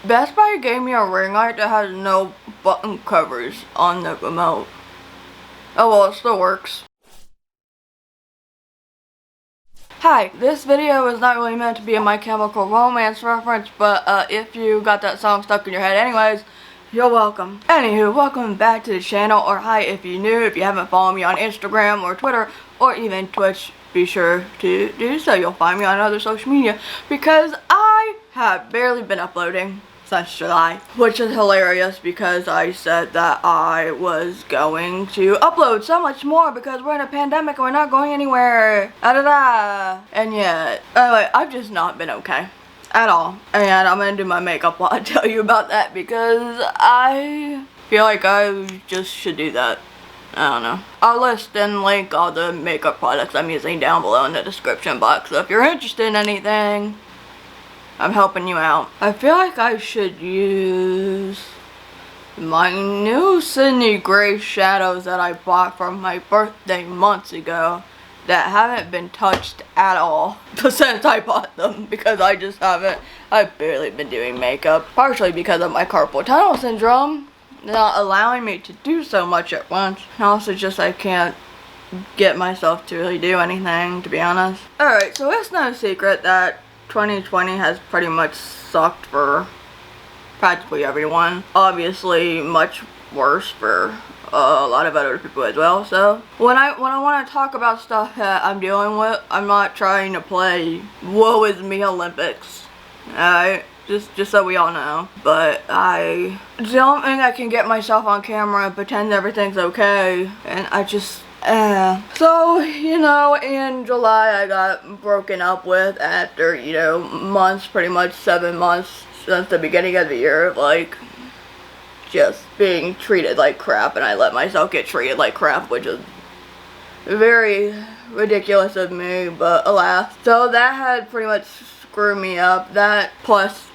Best Buy gave me a ring light that has no button covers on the remote. Oh well, it still works. Hi, this video is not really meant to be a My Chemical Romance reference, but if you got that song stuck in your head anyways, you're welcome. Anywho, welcome back to the channel, or hi if you're new. If you haven't followed me on Instagram or Twitter or even Twitch, be sure to do so. You'll find me on other social media because I have barely been uploading since July, which is hilarious because I said that I was going to upload so much more because we're in a pandemic and we're not going anywhere. And yet, anyway, I've just not been okay at all. And I'm gonna do my makeup while I tell you about that because I feel like I just should do that. I don't know. I'll list and link all the makeup products I'm using down below in the description box. So if you're interested in anything, I'm helping you out. I feel like I should use my new Sydney Gray shadows that I bought for my birthday months ago that haven't been touched at all since I bought them because I've barely been doing makeup. Partially because of my carpal tunnel syndrome not allowing me to do so much at once. And also just I can't get myself to really do anything, to be honest. Alright, so it's no secret that 2020 has pretty much sucked for practically everyone. Obviously much worse for a lot of other people as well. So when I want to talk about stuff that I'm dealing with, I'm not trying to play woe is me Olympics. Alright, just so we all know. But I don't think I can get myself on camera and pretend everything's okay, and I just so, you know, in July I got broken up with after, you know, months, pretty much 7 months since the beginning of the year of, like, just being treated like crap, and I let myself get treated like crap, which is very ridiculous of me, but alas. So that had pretty much screwed me up. That plus,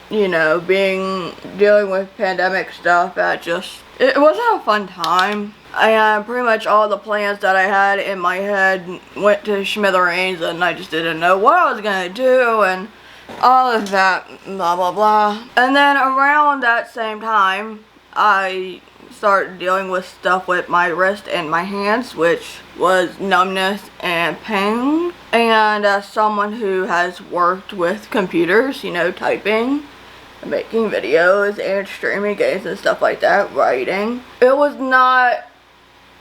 you know, dealing with pandemic stuff, that just, it wasn't a fun time. Pretty much all the plans that I had in my head went to smithereens, and I just didn't know what I was gonna do, and all of that, blah blah blah. And then around that same time, I started dealing with stuff with my wrist and my hands, which was numbness and pain. And as someone who has worked with computers, you know, typing, making videos and streaming games and stuff like that, writing, it was not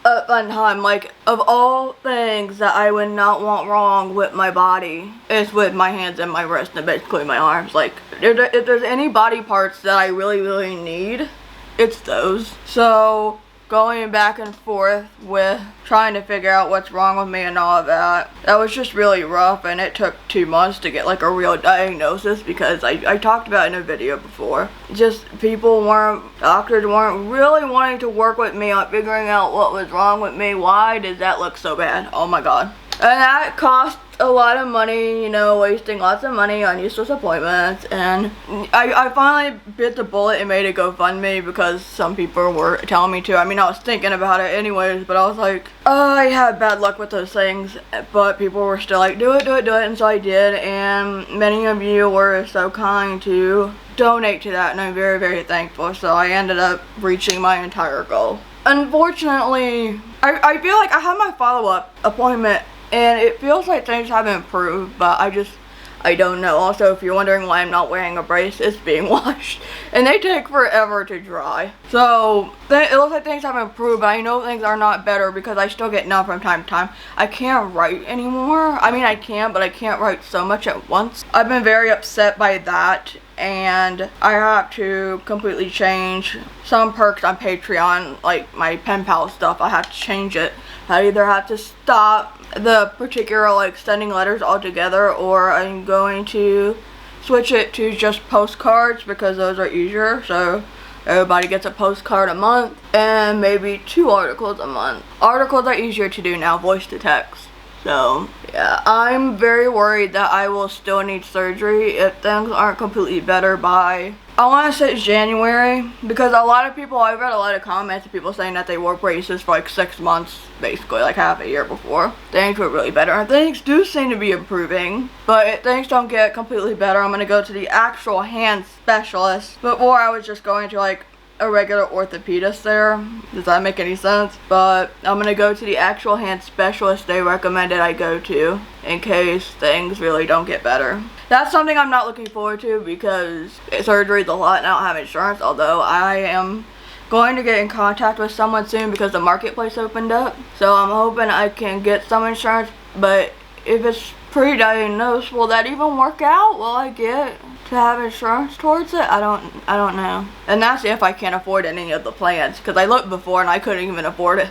a fun time. Like, of all things that I would not want wrong with my body, it's with my hands and my wrist and basically my arms. Like, if there's any body parts that I really need, it's those. So going back and forth with trying to figure out what's wrong with me and all of that, that was just really rough, and it took 2 months to get like a real diagnosis because I talked about it in a video before. Just doctors weren't really wanting to work with me on figuring out what was wrong with me. Why did that look so bad? Oh my god. And that cost a lot of money, you know, wasting lots of money on useless appointments. And I finally bit the bullet and made a GoFundMe because some people were telling me to. I mean, I was thinking about it anyways, but I was like, oh, I had bad luck with those things. But people were still like, do it, and so I did. And many of you were so kind to donate to that, and I'm very thankful. So I ended up reaching my entire goal. Unfortunately, I feel like I had my follow-up appointment, and it feels like things have improved, but I don't know. Also, if you're wondering why I'm not wearing a brace, it's being washed, and they take forever to dry. So, it looks like things have improved, but I know things are not better because I still get numb from time to time. I can't write anymore. I mean, I can, but I can't write so much at once. I've been very upset by that, and I have to completely change some perks on Patreon, like my pen pal stuff. I have to change it. I either have to stop the particular, like, sending letters altogether, or I'm going to switch it to just postcards because those are easier. So everybody gets a postcard a month and maybe 2 articles a month. Articles are easier to do now, voice to text. So yeah, I'm very worried that I will still need surgery if things aren't completely better by I want to say January, because a lot of people, I read a lot of comments of people saying that they wore braces for like 6 months, basically like half a year before. Things were really better, and things do seem to be improving, but if things don't get completely better, I'm going to go to the actual hand specialist. Before I was just going to like a regular orthopedist there. Does that make any sense? But I'm gonna go to the actual hand specialist they recommended I go to in case things really don't get better. That's something I'm not looking forward to because surgery is a lot and I don't have insurance, although I am going to get in contact with someone soon because the marketplace opened up. So I'm hoping I can get some insurance, but if it's pre-diagnosed, will that even work out? Will I get to have insurance towards it? I don't know. And that's if I can't afford any of the plans, because I looked before and I couldn't even afford it,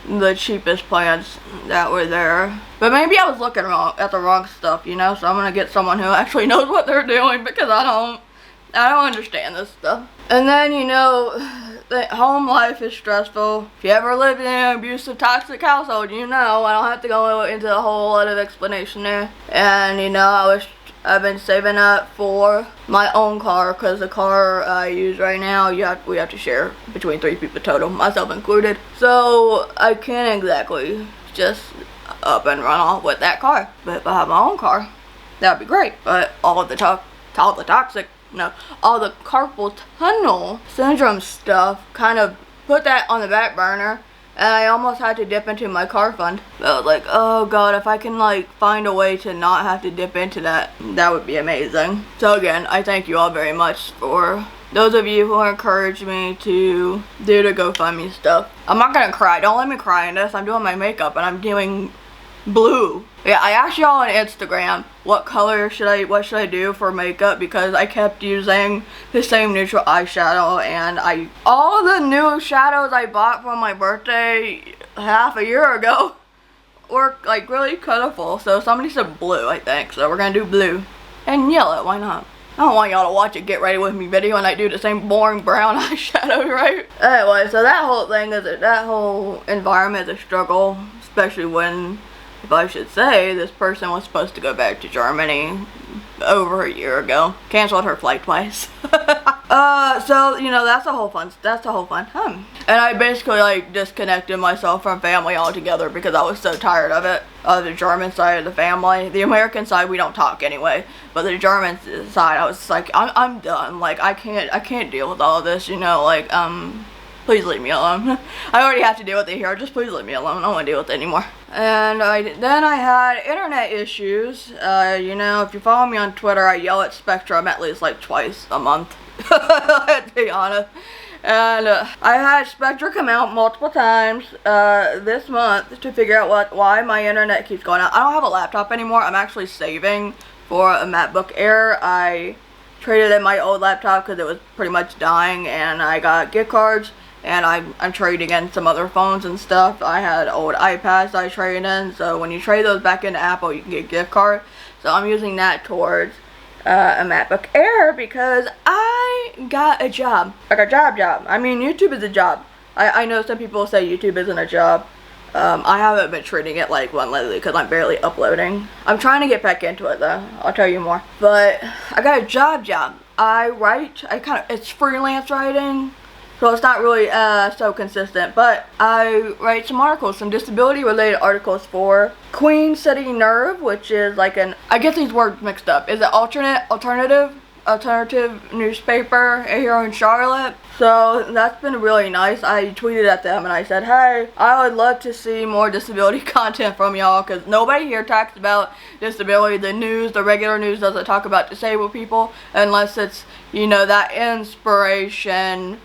the cheapest plans that were there. But maybe I was looking at the wrong stuff, you know, so I'm gonna get someone who actually knows what they're doing, because I don't understand this stuff. And then, you know, the home life is stressful. If you ever lived in an abusive, toxic household, you know, I don't have to go into a whole lot of explanation there. And, you know, I've been saving up for my own car, because the car I use right now, we have to share between 3 people total, myself included. So I can't exactly just up and run off with that car. But if I have my own car, that'd be great. But all the carpal tunnel syndrome stuff kind of put that on the back burner. And I almost had to dip into my car fund. But I was like, oh god, if I can like find a way to not have to dip into that, that would be amazing. So again, I thank you all very much for those of you who encouraged me to do the GoFundMe stuff. I'm not gonna cry. Don't let me cry in this. I'm doing my makeup and I'm doing blue. Yeah, I asked y'all on Instagram what should I do for makeup, because I kept using the same neutral eyeshadow, and all the new shadows I bought for my birthday half a year ago were like really colorful. So somebody said blue, I think, so we're gonna do blue and yellow. Why not? I don't want y'all to watch a get ready with me video and I do the same boring brown eyeshadow, right? Anyway, so that whole environment is a struggle, especially when, if I should say, this person was supposed to go back to Germany over a year ago. Canceled her flight twice. So, you know, that's a whole fun. And I basically, like, disconnected myself from family altogether because I was so tired of it. The German side of the family. The American side, we don't talk anyway. But the German side, I was like, I'm done. Like, I can't deal with all of this, you know, like, please leave me alone. I already have to deal with it here. Just please leave me alone. I don't want to deal with it anymore. And then I had internet issues. You know, if you follow me on Twitter, I yell at Spectrum at least like twice a month. Let's be honest. And I had Spectrum come out multiple times this month to figure out why my internet keeps going out. I don't have a laptop anymore. I'm actually saving for a MacBook Air. I traded in my old laptop because it was pretty much dying, and I got gift cards. And I'm trading in some other phones and stuff. I had old iPads I traded in, so when you trade those back into Apple, you can get a gift card. So I'm using that towards a MacBook Air because I got a job. Like a job. I mean, YouTube is a job. I know some people say YouTube isn't a job. I haven't been treating it like one lately because I'm barely uploading. I'm trying to get back into it though. I'll tell you more. But I got a job. I write. It's freelance writing. So it's not really so consistent, but I write some articles, some disability-related articles for Queen City Nerve, which is like I get these words mixed up. Is it alternative newspaper here in Charlotte? So that's been really nice. I tweeted at them and I said, hey, I would love to see more disability content from y'all, because nobody here talks about disability. The regular news doesn't talk about disabled people unless it's, you know, that inspiration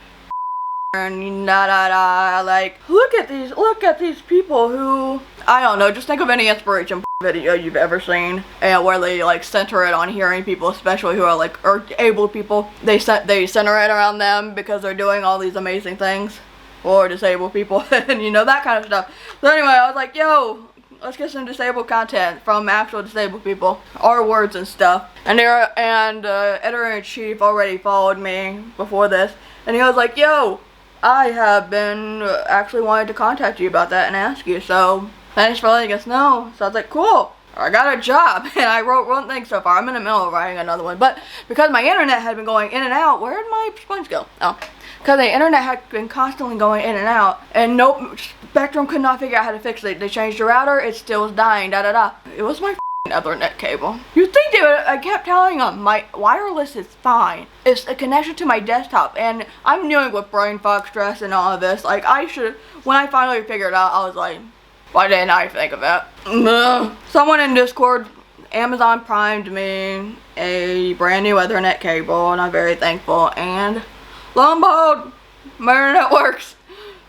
and like look at these people who, I don't know, just think of any inspiration video you've ever seen, and where they like center it on hearing people, especially who are like able people. They center it around them because they're doing all these amazing things for disabled people and you know, that kind of stuff. So anyway, I was like, yo, let's get some disabled content from actual disabled people, our words and stuff. And editor-in-chief already followed me before this, and he was like, yo, I have been actually wanting to contact you about that and ask you, so thanks for letting us know. So I was like, cool, I got a job, and I wrote one thing so far. I'm in the middle of writing another one, but because my internet had been going in and out, where did my sponge go? Oh, because the internet had been constantly going in and out, and nope, Spectrum could not figure out how to fix it. They changed the router, it still was dying, It was my Ethernet cable. You'd think they would, I kept telling them, my wireless is fine. It's a connection to my desktop, and I'm dealing with brain fog, stress, and all of this. Like, when I finally figured it out, I was like, why didn't I think of that? Someone in Discord, Amazon primed me a brand new Ethernet cable, and I'm very thankful, and lo and behold, my internet works.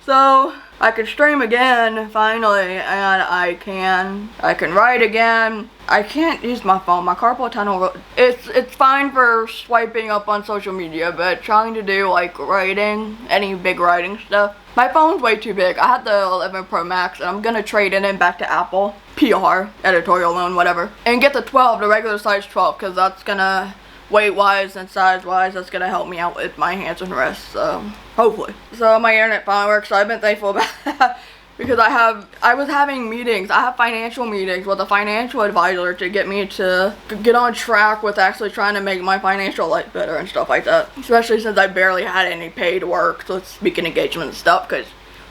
So I can stream again finally, and I can write again. I can't use my phone. My carpal tunnel, it's fine for swiping up on social media, but trying to do like writing, any big writing stuff, my phone's way too big. I had the 11 Pro Max, and I'm gonna trade it in back to Apple, PR, editorial loan, whatever, and get the 12, the regular size 12, because that's gonna, weight-wise and size-wise, that's gonna help me out with my hands and wrists, so hopefully. So my internet finally works, so I've been thankful about that, because I was having meetings. I have financial meetings with a financial advisor to get me to get on track with actually trying to make my financial life better and stuff like that, especially since I barely had any paid work, so speaking engagement and stuff, because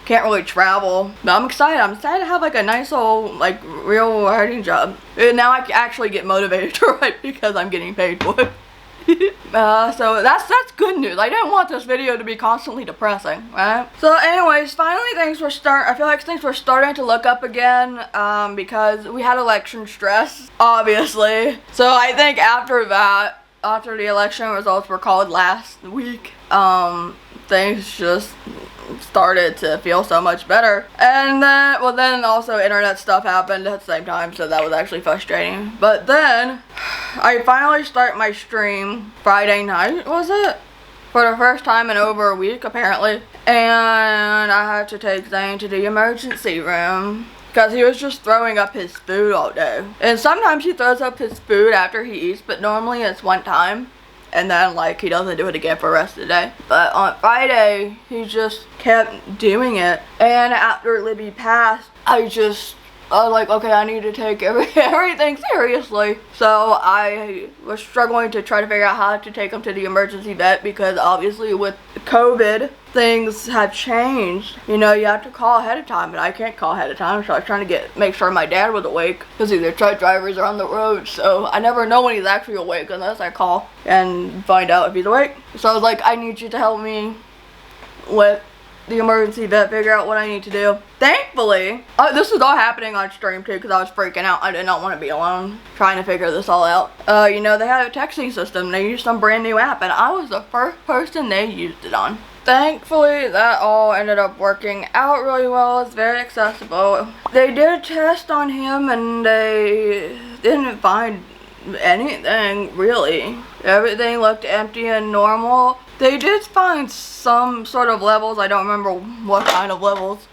can't really travel. But I'm excited. I'm excited to have like a nice old, like, real writing job. And now I can actually get motivated to write because I'm getting paid for it. So that's good news. I didn't want this video to be constantly depressing, right? So anyways, finally I feel like things were starting to look up again, because we had election stress, obviously. So I think after the election results were called last week, things just started to feel so much better. And then also internet stuff happened at the same time, so that was actually frustrating. But then I finally start my stream Friday night, was it? For the first time in over a week, apparently. And I had to take Zane to the emergency room because he was just throwing up his food all day. And sometimes he throws up his food after he eats, but normally it's one time. And then, like, he doesn't do it again for the rest of the day. But on Friday, he just kept doing it. And after Libby passed, I was like, okay, I need to take everything seriously. So I was struggling to try to figure out how to take him to the emergency vet, because obviously with COVID, things have changed. You know, you have to call ahead of time, but I can't call ahead of time, so I was trying to make sure my dad was awake, because either truck drivers are on the road, so I never know when he's actually awake unless I call and find out if he's awake. So I was like, I need you to help me with the emergency vet, figure out what I need to do. Thankfully, this was all happening on stream too, because I was freaking out. I did not want to be alone trying to figure this all out. You know, they had a texting system. They used some brand new app, and I was the first person they used it on. Thankfully, that all ended up working out really well. It's very accessible. They did a test on him, and they didn't find anything, really. Everything looked empty and normal. They did find some sort of levels, I don't remember what kind of levels,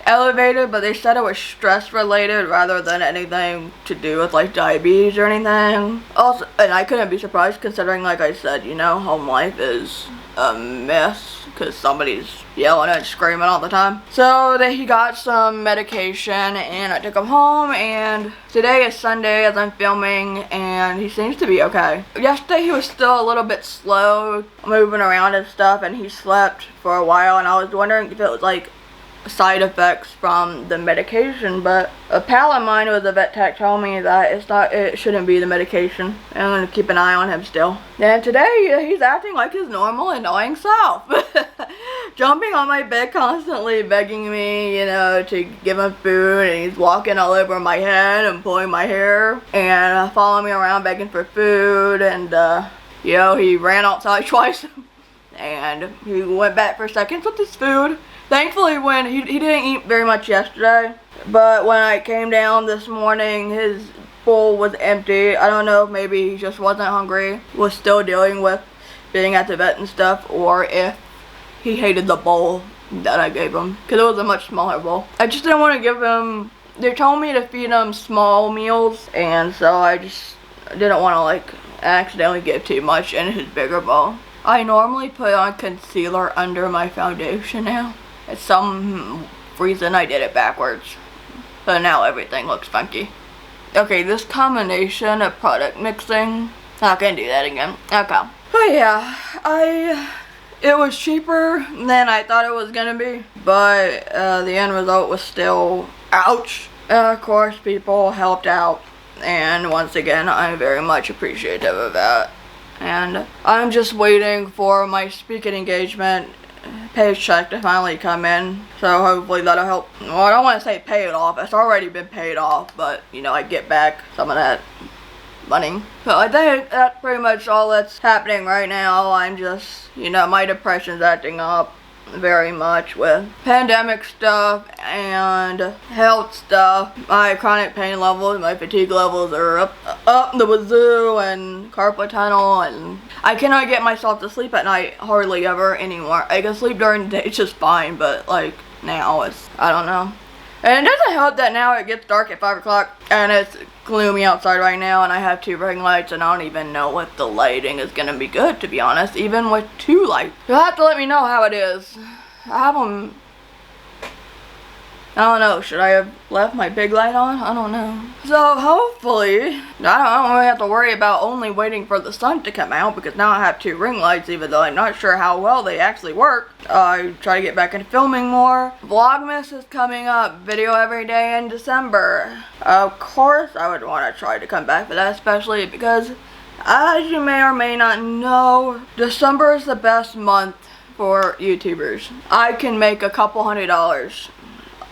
elevated, but they said it was stress related rather than anything to do with like diabetes or anything. Also, and I couldn't be surprised considering, like I said, you know, home life is a mess because somebody's yelling and screaming all the time. So he got some medication, and I took him home, and today is Sunday as I'm filming, and he seems to be okay. Yesterday he was still a little bit slow moving around and stuff, and he slept for a while, and I was wondering if it was like side effects from the medication, but a pal of mine who was a vet tech told me that it shouldn't be the medication. I'm gonna keep an eye on him still. And today he's acting like his normal annoying self. Jumping on my bed constantly, begging me, you know, to give him food, and he's walking all over my head and pulling my hair and following me around begging for food, and you know, he ran outside twice and he went back for seconds with his food. Thankfully, when he didn't eat very much yesterday, but when I came down this morning, his bowl was empty. I don't know if maybe he just wasn't hungry, was still dealing with being at the vet and stuff, or if he hated the bowl that I gave him, because it was a much smaller bowl. I just didn't want to give him, they told me to feed him small meals, and so I just didn't want to like accidentally give too much in his bigger bowl. I normally put on concealer under my foundation now. It's some reason I did it backwards, but now everything looks funky. Okay, this combination of product mixing, I can do that again. Okay. But yeah, it was cheaper than I thought it was gonna be, but the end result was still ouch. And of course, people helped out, and once again, I'm very much appreciative of that. And I'm just waiting for my speaking engagement paycheck to finally come in, so hopefully that'll help. Well, I don't want to say pay it off, it's already been paid off, but you know, I get back some of that money. So I think that's pretty much all that's happening right now. I'm just, you know, my depression's acting up very much with pandemic stuff and health stuff. My chronic pain levels, my fatigue levels are up the wazoo, and carpal tunnel, and I cannot get myself to sleep at night hardly ever anymore. I can sleep during the day just fine, but like now it's, I don't know. And it doesn't help that now it gets dark at 5 o'clock and it's gloomy outside right now, and I have 2 ring lights, and I don't even know if the lighting is gonna be good, to be honest, even with 2 lights. You'll have to let me know how it is. I have them, I don't know, should I have left my big light on? I don't know. So hopefully, I don't really have to worry about only waiting for the sun to come out, because now I have 2 ring lights, even though I'm not sure how well they actually work. I try to get back into filming more. Vlogmas is coming up, video every day in December. Of course, I would want to try to come back for that, especially because, as you may or may not know, December is the best month for YouTubers. I can make a couple $100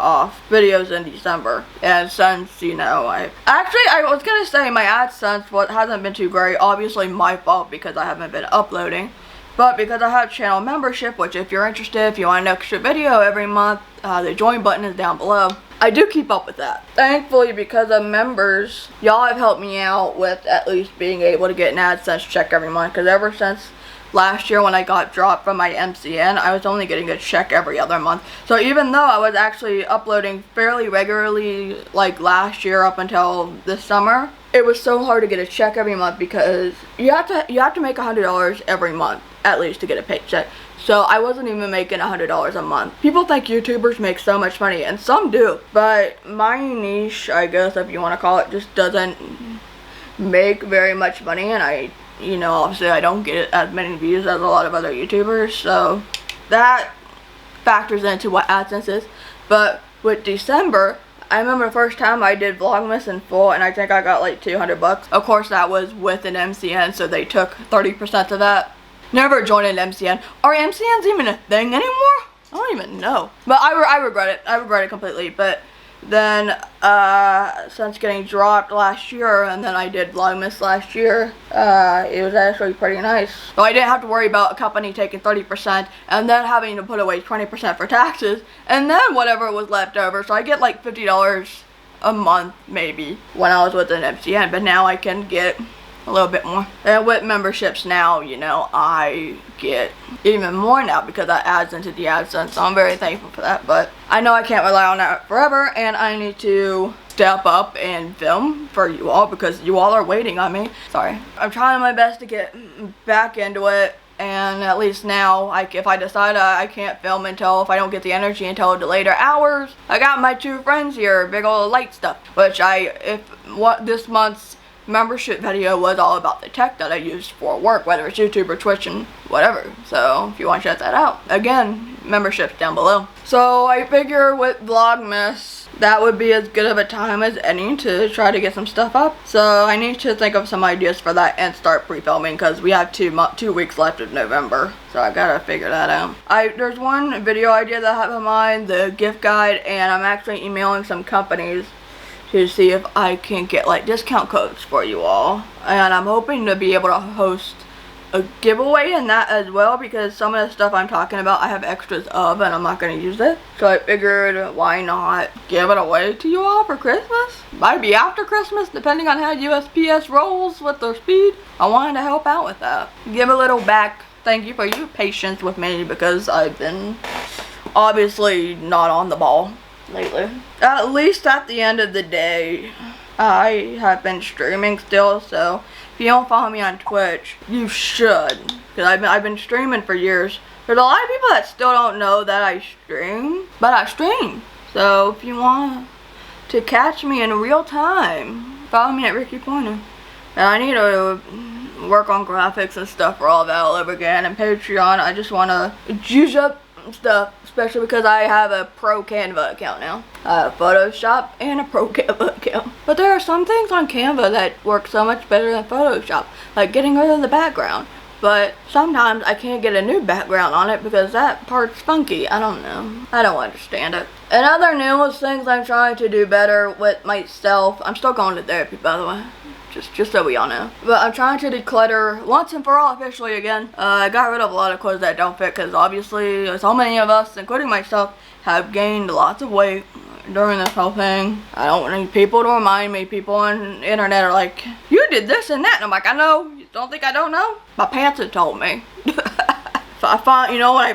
off videos in December, and since, you know, I was gonna say my AdSense hasn't been too great, obviously my fault because I haven't been uploading, but because I have channel membership, which if you're interested, if you want an extra video every month, the join button is down below. I do keep up with that. Thankfully, because of members, y'all have helped me out with at least being able to get an AdSense check every month, because ever since last year when I got dropped from my MCN, I was only getting a check every other month. So even though I was actually uploading fairly regularly, like last year up until this summer, it was so hard to get a check every month because you have to make $100 every month at least to get a paycheck. So I wasn't even making $100 a month. People think YouTubers make so much money, and some do, but my niche, I guess if you want to call it, just doesn't make very much money, and you know, obviously I don't get as many views as a lot of other YouTubers, so that factors into what AdSense is. But with December, I remember the first time I did Vlogmas in full, and I think I got like 200 bucks. Of course, that was with an MCN, so they took 30% of that. Never joined an MCN. Are MCNs even a thing anymore? I don't even know. But I regret it. I regret it completely. But then, since getting dropped last year, and then I did Vlogmas last year, it was actually pretty nice. So I didn't have to worry about a company taking 30% and then having to put away 20% for taxes, and then whatever was left over. So I get like $50 a month, maybe, when I was with an MCN, but now I can get a little bit more. And with memberships now, you know, I get even more now because that adds into the AdSense, so I'm very thankful for that. But I know I can't rely on that forever, and I need to step up and film for you all because you all are waiting on me. Sorry. I'm trying my best to get back into it, and at least now, if I decide I can't film if I don't get the energy until the later hours, I got my 2 friends here, big old light stuff, which this month's membership video was all about the tech that I used for work, whether it's YouTube or Twitch and whatever. So if you want to check that out, again, memberships down below. So I figure with Vlogmas, that would be as good of a time as any to try to get some stuff up. So I need to think of some ideas for that and start pre-filming because we have 2 weeks left of November. So I gotta figure that out. There's one video idea that I have in mind, the gift guide, and I'm actually emailing some companies to see if I can get like discount codes for you all, and I'm hoping to be able to host a giveaway in that as well, because some of the stuff I'm talking about I have extras of and I'm not going to use it, so I figured why not give it away to you all for Christmas. Might be after Christmas depending on how USPS rolls with their speed. I wanted to help out with that, give a little back. Thank you for your patience with me because I've been obviously not on the ball lately. At least at the end of the day, I have been streaming still, so if you don't follow me on Twitch, you should, because I've been streaming for years. There's a lot of people that still don't know that I stream, but I stream. So if you want to catch me in real time, follow me at Rikki Poynter. And I need to work on graphics and stuff for all that all over again. And Patreon, I just want to juice up stuff, especially because I have a pro Canva account now. I have Photoshop and a pro Canva account. But there are some things on Canva that work so much better than Photoshop, like getting rid of the background. But sometimes I can't get a new background on it because that part's funky. I don't know. I don't understand it. And other news things I'm trying to do better with myself. I'm still going to therapy, by the way. Just so we all know. But I'm trying to declutter once and for all officially again. I got rid of a lot of clothes that don't fit because obviously so many of us, including myself, have gained lots of weight during this whole thing. I don't want people to remind me. People on the internet are like, you did this and that. And I'm like, I know. You don't think I don't know? My pants have told me. So I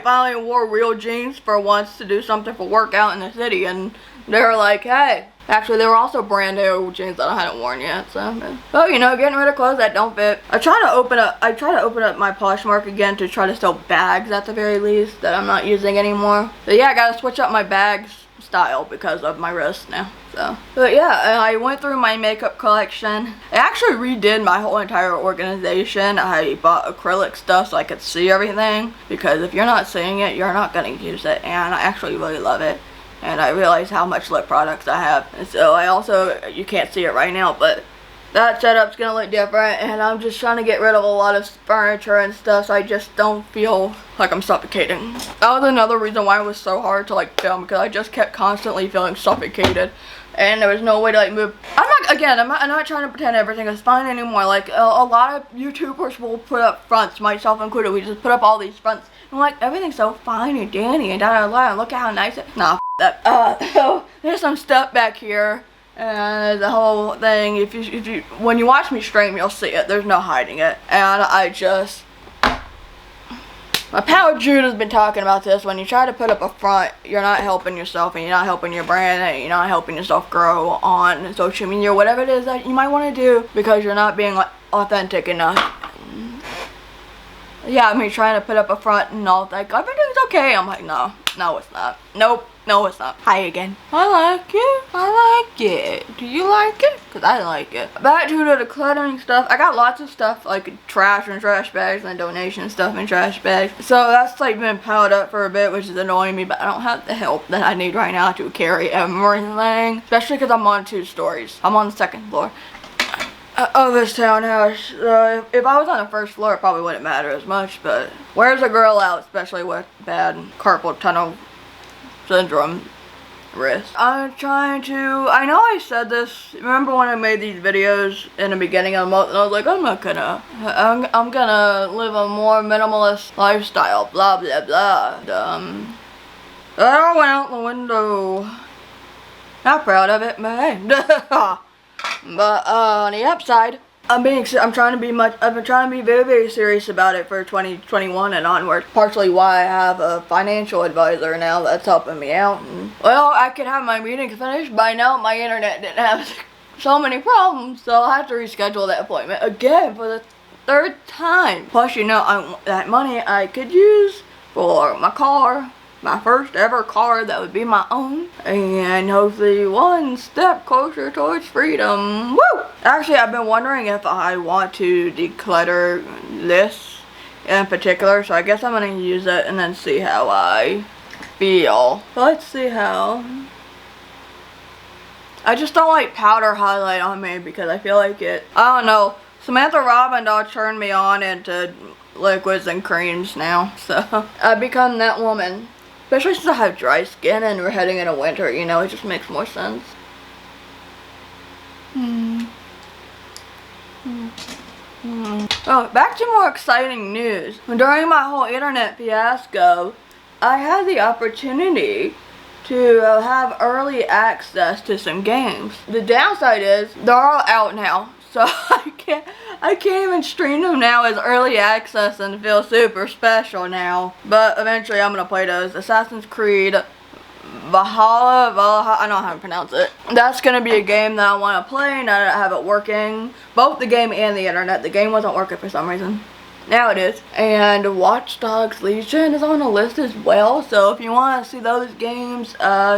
finally wore real jeans for once to do something for workout in the city. And they were like, hey. Actually, they were also brand new jeans that I hadn't worn yet, so. Oh, you know, getting rid of clothes that don't fit. I try to open up my Poshmark again to try to sell bags at the very least that I'm not using anymore. But yeah, I gotta switch up my bags style because of my wrist now, so. But yeah, I went through my makeup collection. I actually redid my whole entire organization. I bought acrylic stuff so I could see everything, because if you're not seeing it, you're not gonna use it, and I actually really love it. And I realize how much lip products I have. And so I also, you can't see it right now, but that setup's gonna look different. And I'm just trying to get rid of a lot of furniture and stuff so I just don't feel like I'm suffocating. That was another reason why it was so hard to like film, because I just kept constantly feeling suffocated. And there was no way to like move. I'm not trying to pretend everything is fine anymore. Like a lot of YouTubers will put up fronts, myself included. We just put up all these fronts. And like, everything's so fine and dandy and da-da-da, and look at how nice it, nah, that. So there's some stuff back here, and the whole thing, when you watch me stream, you'll see it. There's no hiding it. And my pal Jude has been talking about this. When you try to put up a front, you're not helping yourself, and you're not helping your brand, and you're not helping yourself grow on social media, whatever it is that you might want to do, because you're not being like authentic enough. Yeah, I mean, trying to put up a front and all, like, everything's okay. I'm like, no, it's not. Nope, no, it's not. Hi again. I like it. I like it. Do you like it? Because I like it. Back to the decluttering stuff. I got lots of stuff, like trash and trash bags and donation stuff in trash bags. So that's, like, been piled up for a bit, which is annoying me, but I don't have the help that I need right now to carry everything. Especially because I'm on 2 stories. I'm on the 2nd floor of this townhouse. If I was on the 1st floor, it probably wouldn't matter as much, but where's a girl out, especially with bad carpal tunnel syndrome wrist? I'm trying to, I know I said this, remember when I made these videos in the beginning of the month, and I was like, I'm gonna live a more minimalist lifestyle, blah blah blah. That went out the window. Not proud of it, but hey. But on the upside, I've been trying to be very, very serious about it for 2021 and onward. Partially why I have a financial advisor now that's helping me out. And, well, I could have my meetings finished by now. My internet didn't have so many problems, so I have to reschedule that appointment again for the 3rd time. Plus, you know, that money I could use for my car. My first ever car that would be my own, and hopefully one step closer towards freedom. Woo! Actually, I've been wondering if I want to declutter this in particular, so I guess I'm gonna use it and then see how I feel. Let's see how. I just don't like powder highlight on me because I feel like it, I don't know, Samantha Robinson turned me on into liquids and creams now, so I've become that woman. Especially since I have dry skin and we're heading into winter, you know, it just makes more sense. Oh, back to more exciting news. During my whole internet fiasco, I had the opportunity to have early access to some games. The downside is, they're all out now. So I can't even stream them now as early access and feel super special now. But eventually I'm gonna play those. Assassin's Creed Valhalla, I don't know how to pronounce it. That's gonna be a game that I wanna play now that I have it working. Both the game and the internet. The game wasn't working for some reason. Now it is. And Watch Dogs Legion is on the list as well. So if you want to see those games,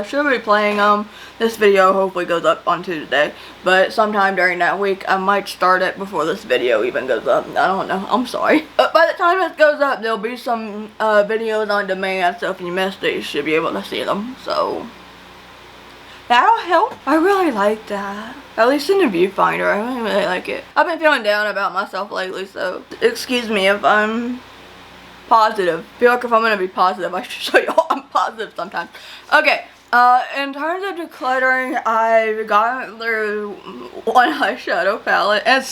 should be playing them. This video hopefully goes up on Tuesday. But sometime during that week, I might start it before this video even goes up. I don't know. I'm sorry. But by the time this goes up, there'll be some videos on demand. So if you missed it, you should be able to see them. So that'll help. I really like that. At least in the viewfinder, I really like it. I've been feeling down about myself lately, so excuse me if I'm positive. I feel like if I'm gonna be positive, I should show y'all I'm positive sometimes. Okay, in terms of decluttering, I've gotten through one eyeshadow palette and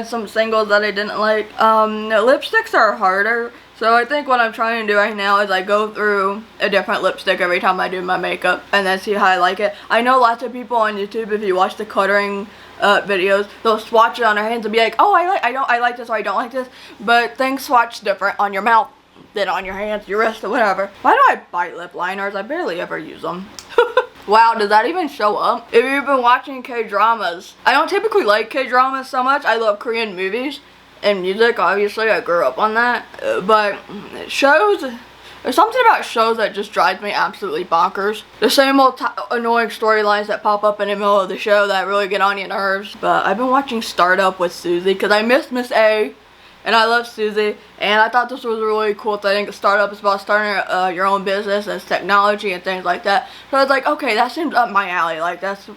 some singles that I didn't like. Lipsticks are harder. So I think what I'm trying to do right now is I go through a different lipstick every time I do my makeup and then see how I like it. I know lots of people on YouTube, if you watch the cluttering videos, they'll swatch it on their hands and be like, oh, I like this or I don't like this. But things swatch different on your mouth than on your hands, your wrist, or whatever. Why do I buy lip liners? I barely ever use them. Wow, does that even show up? If you've been watching K-dramas, I don't typically like K-dramas so much. I love Korean movies and music, obviously. I grew up on that. But shows, there's something about shows that just drives me absolutely bonkers. The same old annoying storylines that pop up in the middle of the show that really get on your nerves. But I've been watching Startup with Susie because I missed Miss A. And I love Susie, and I thought this was a really cool thing. Startup is about starting your own business and technology and things like that. So I was like, okay, that seems up my alley. Like, that's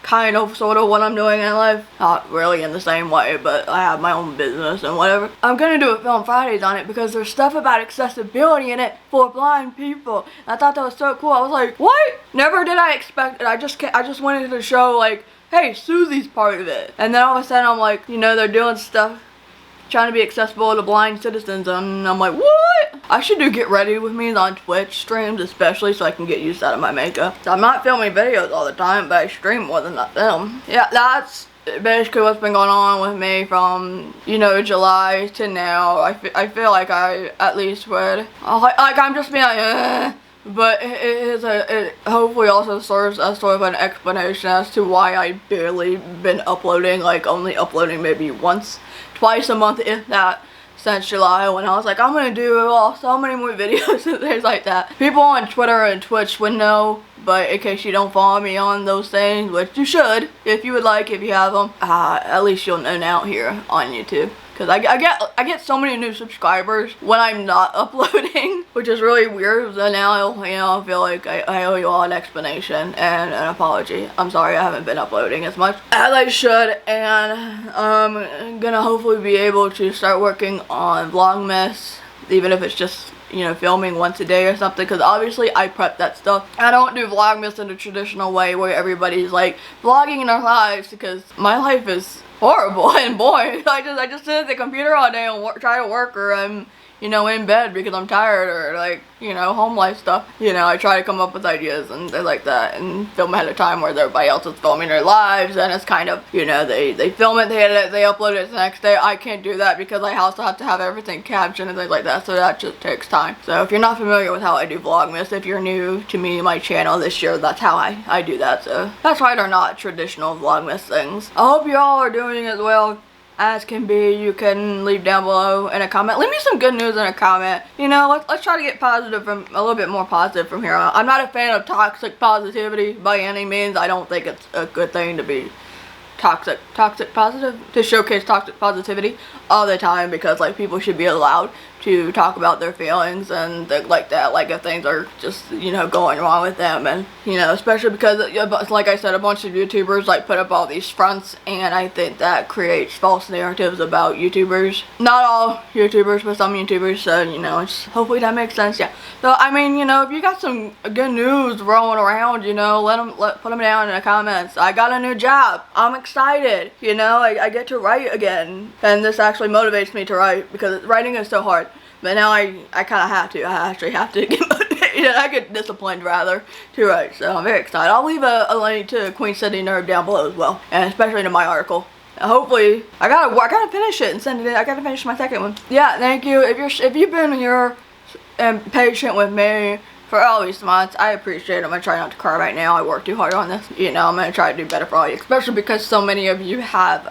kind of, sort of what I'm doing in life. Not really in the same way, but I have my own business and whatever. I'm gonna do a Film Fridays on it because there's stuff about accessibility in it for blind people. And I thought that was so cool. I was like, what? Never did I expect it. I just wanted to show, like, hey, Susie's part of it. And then all of a sudden I'm like, you know, they're doing stuff trying to be accessible to blind citizens, and I'm like, what? I should do Get Ready With Me on Twitch streams, especially so I can get used out of my makeup. So I'm not filming videos all the time, but I stream more than I film. Yeah, that's basically what's been going on with me from, you know, July to now. I feel like I at least would, like I'm just being like, but it hopefully also serves as sort of an explanation as to why I've barely been uploading, like only uploading maybe once, twice a month, if that, since July, when I was like, I'm gonna do so many more videos and things like that. People on Twitter and Twitch would know, but in case you don't follow me on those things, which you should, if you would like, if you have them, at least you'll know now here on YouTube. Because I get so many new subscribers when I'm not uploading, which is really weird. So now, you know, I feel like I owe you all an explanation and an apology. I'm sorry I haven't been uploading as much as I should, and I'm gonna hopefully be able to start working on Vlogmas, even if it's just, you know, filming once a day or something, because obviously I prep that stuff. I don't do Vlogmas in the traditional way where everybody's like vlogging in their lives, because my life is horrible and boring. I just sit at the computer all day and try to work, or I'm, you know, in bed because I'm tired, or like, you know, home life stuff. You know, I try to come up with ideas and things like that and film ahead of time where everybody else is filming their lives, and it's kind of, you know, they film it, they edit it, they upload it the next day. I can't do that because I also have to have everything captioned and things like that, so that just takes time. So if you're not familiar with how I do Vlogmas, if you're new to me, my channel this year, that's how I do that. So that's why they're not traditional Vlogmas things. I hope you all are doing as well as can be. You can leave down below in a comment. Leave me some good news in a comment. You know, let's try to get positive from a little bit more positive from here on. I'm not a fan of toxic positivity by any means. I don't think it's a good thing to be toxic positive, to showcase toxic positivity all the time, because like people should be allowed to talk about their feelings and things like that, like if things are just, you know, going wrong with them. And, you know, especially because, like I said, a bunch of YouTubers like put up all these fronts, and I think that creates false narratives about YouTubers. Not all YouTubers, but some YouTubers, so, you know, it's, hopefully that makes sense. Yeah, so I mean, you know, if you got some good news rolling around, you know, put them down in the comments. I got a new job, I'm excited, you know, I get to write again, and this actually motivates me to write because writing is so hard. But now I kind of have to. I actually have to get motivated. I get disciplined, rather, to write. So I'm very excited. I'll leave a link to Queen City Nerd down below as well, and especially to my article. Hopefully, I gotta finish it and send it in. I gotta finish my second one. Yeah, thank you. If you've been here and patient with me for all these months, I appreciate it. I'm gonna try not to cry right now. I worked too hard on this. You know, I'm gonna try to do better for all you, especially because so many of you have.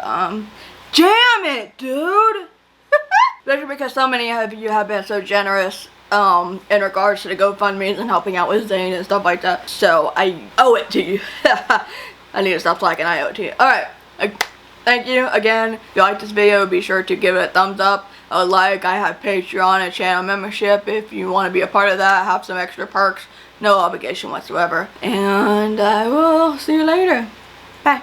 Jam it, dude. Especially because so many of you have been so generous in regards to the GoFundMe's and helping out with Zane and stuff like that. So I owe it to you. I need to stop slacking. I owe it to you. Alright. Thank you again. If you like this video, be sure to give it a thumbs up, a like. I have Patreon and channel membership if you want to be a part of that. Have some extra perks. No obligation whatsoever. And I will see you later. Bye.